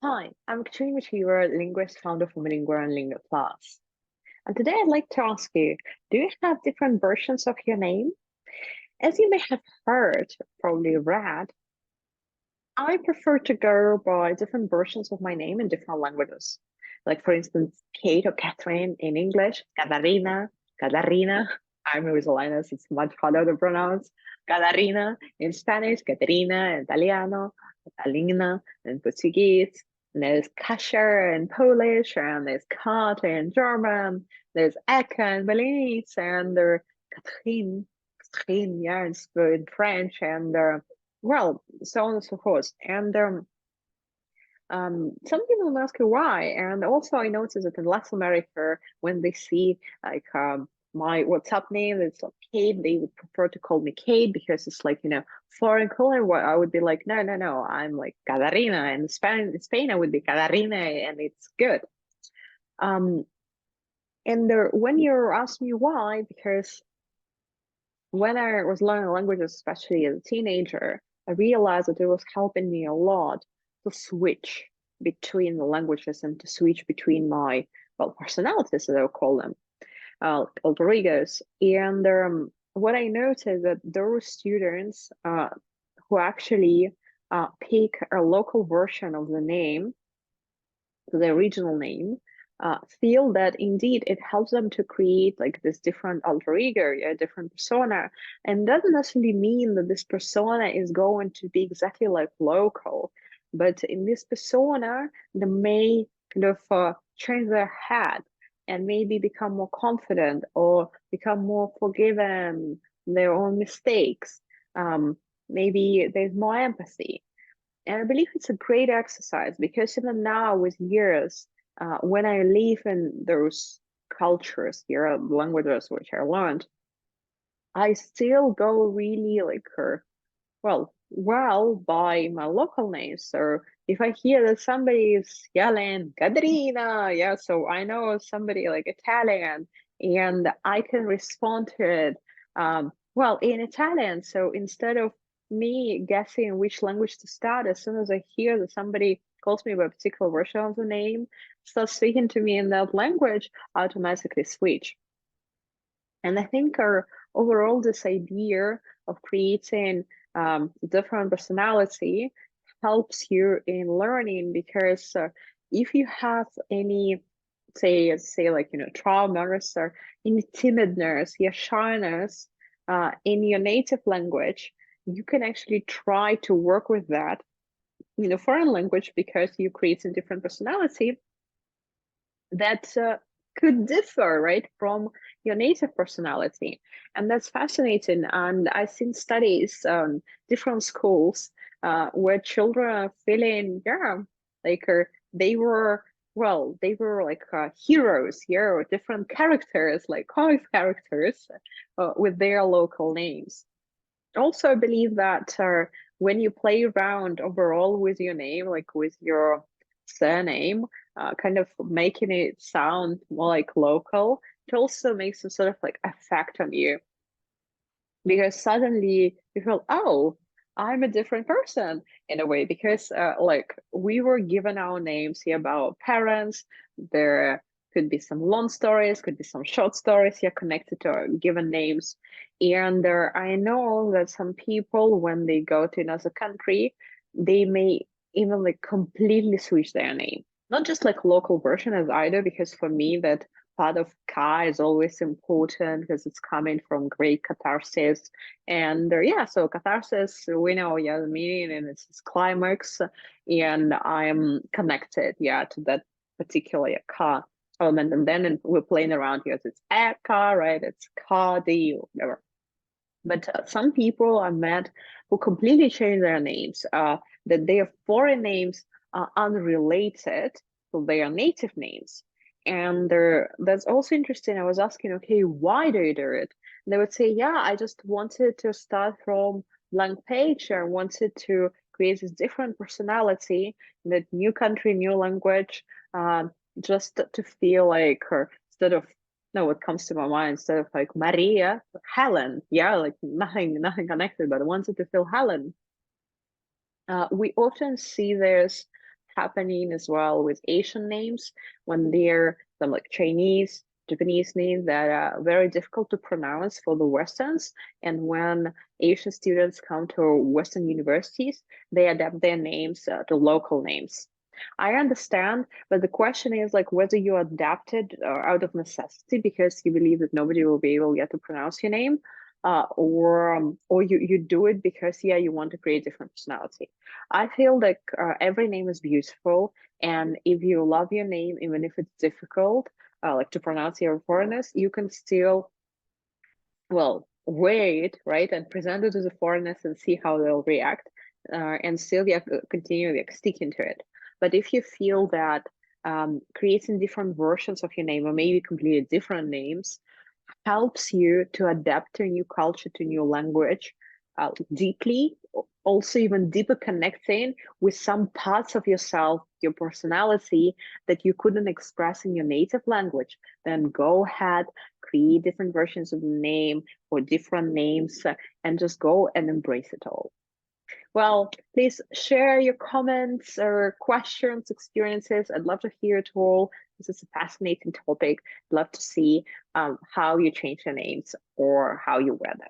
Hi, I'm Katrina Retriever, linguist, founder of Lingua and Lingua Plus. And today I'd like to ask you, do you have different versions of your name? As you may have heard, probably read, I prefer to go by different versions of my name in different languages. Like, for instance, Kate or Catherine in English, Catarina, Catarina. I'm a Rizolinas, it's much harder to pronounce. Catarina in Spanish, Caterina in Italiano, Catalina in Portuguese. And there's Kasia in Polish, and there's Kat in German, there's Eka in Belize, and there's Catherine, Catherine, yeah, in French, and well, so on and so forth. And some people will ask you why. And also, I noticed that in Latin America, when they see like my WhatsApp name, it's like Kate, they would prefer to call me Kate because it's like, foreign color. What I would be like, no, no, no, I'm like Catarina. And in Spain, I would be Catarina, and it's good. Um, and when you're asking me why, because when I was learning languages, especially as a teenager, I realized that it was helping me a lot to switch between the languages and to switch between my, well, personalities, as I would call them, alter egos. And what I noticed that there were students who actually pick a local version of the name, the original name, feel that indeed it helps them to create like this different alter ego, a different persona, and doesn't necessarily mean that this persona is going to be exactly like local, but in this persona, they may kind of change their head and maybe become more confident or become more forgiven their own mistakes. Um, Maybe there's more empathy, and I believe it's a great exercise because even now, with years, when I live in those cultures here, languages which I learned, I still go really like well by my local names. So if I hear that somebody is yelling Caterina, yeah, so I know somebody like Italian, and I can respond to it well in Italian. So instead of me guessing which language to start, as soon as I hear that somebody calls me by a particular version of the name, starts speaking to me in that language, I automatically switch. And I think overall, this idea of creating different personality helps you in learning because if you have any, say like, traumas or any timidness, your shyness in your native language, you can actually try to work with that in a foreign language because you create a different personality that could differ, right, from your native personality. And that's fascinating. And I've seen studies on different schools where children are feeling, yeah, like they were, they were like heroes, yeah, or different characters, like comic characters with their local names. Also, I believe that when you play around overall with your name, like with your surname, kind of making it sound more like local, it also makes a sort of like effect on you because suddenly you feel, oh, I'm a different person in a way because like we were given our names here by our parents. There could be some long stories, could be some short stories here connected to our given names. And I know that some people, when they go to another country, they may even like completely switch their name. Not just like local version as I do, because for me that part of ka is always important because it's coming from Greek catharsis. And yeah, so catharsis, we know, yeah, the meaning and it's climax. And I'm connected, yeah, to that particular ka element. And then we're playing around here. So it's eka, right? It's ka, di, whatever. But some people I met who completely changed their names, that their foreign names are unrelated to their native names. And that's also interesting. I was asking, okay, why do you do it? And they would say, yeah, I just wanted to start from blank page. I wanted to create this different personality in that new country, new language, just to feel like, or instead of no, what comes to my mind instead of like Maria, Helen. Yeah, like nothing connected, but I wanted to feel Helen. We often see this happening as well with Asian names when they're some like Chinese, Japanese names that are very difficult to pronounce for the Westerns. And when Asian students come to Western universities, they adapt their names to local names. I understand, but the question is like whether you adapted out of necessity because you believe that nobody will be able yet to pronounce your name, or you do it because yeah you want to create different personality. I feel like every name is beautiful, and if you love your name, even if it's difficult, like to pronounce your foreigners, you can still well wear it right and present it to the foreigners and see how they'll react, and still yeah continue like sticking to it. But if you feel that creating different versions of your name or maybe completely different names helps you to adapt to a new culture, to new language deeply, also even deeper connecting with some parts of yourself, your personality that you couldn't express in your native language, then go ahead, create different versions of the name or different names and just go and embrace it all. Well, please share your comments or questions, experiences. I'd love to hear it all. This is a fascinating topic. Love to see how you change your names or how you wear them.